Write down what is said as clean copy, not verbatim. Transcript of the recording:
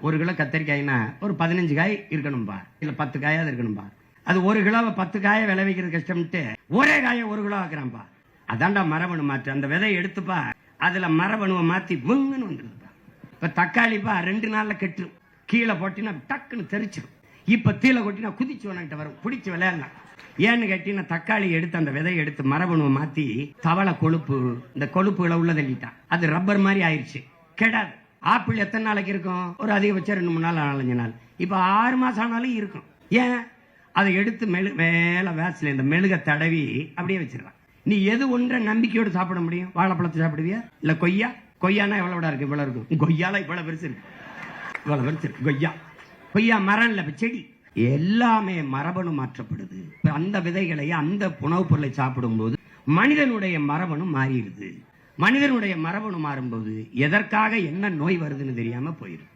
1 kilo கத்தரிக்காய்னா ஒரு 15 காய் இருக்கணும்பா, இல்ல 10 காயாவது இருக்கணும்பா. அது 1 கிலோவை 10 காயை விளைவிக்கிறது கஷ்டம்ட்டு ஒரே காயை 1 கிலோ ஆக்குறான்பா. அதான்டா மரபணு மாற்று. அந்த விதையை எடுத்துப்பா, அதுல மரபணுவை மாத்தி முங்குன்னு வந்துருதுப்பா. இப்ப தக்காளிப்பா 2 நாள்ல கெட்டு கீழே போட்டினா டக்குன்னு தெரிச்சிடும். இப்ப தீல கொட்டினா குதிச்சு உனக்கிட்ட வரும், பிடிச்சு விளையாடலாம். ஏன்னு கேட்டீங்கன்னா தக்காளி எடுத்து அந்த விதையை எடுத்து மரபணுவை மாத்தி தவளை கொழுப்பு, இந்த கொழுப்புகளை உள்ள தள்ளிட்டான். அது ரப்பர் மாதிரி ஆயிடுச்சு, கெடாது. ஆப்பிள் எத்தனை நாளைக்கு இருக்கும்? ஒரு அதிகபட்சம் 2-3 நாள் 4-5 நாள். இப்ப 6 மாசம் ஆனாலும் இருக்கும். ஏன்? அதை எடுத்து மேல வேஸ்ல இந்த மெழுக தடவி அப்படியே வச்சிடறான். நீ எது ஒன்றை நம்பிக்கையோடு சாப்பிட முடியும்? வாழைப்பழத்தை சாப்பிடுவியா, இல்ல கொய்யா? கொய்யானா எவ்வளவு இருக்கு? இவ்வளவு இருக்கும். கொய்யால இவ்வளவு பெருசு இருக்கு, இவ்வளவு பெருசு இருக்கு. கொய்யா மரம் இல்ல, செடி. எல்லாமே மரபணு மாற்றப்படுது. அந்த விதைகளை, அந்த உணவுப் பொருளை சாப்பிடும் போது மனிதனுடைய மரபணு மாறிடுது. மனிதனுடைய மரபணு மாறும்போது எதற்காக என்ன நோய் வருதுன்னு தெரியாம போயிடும்.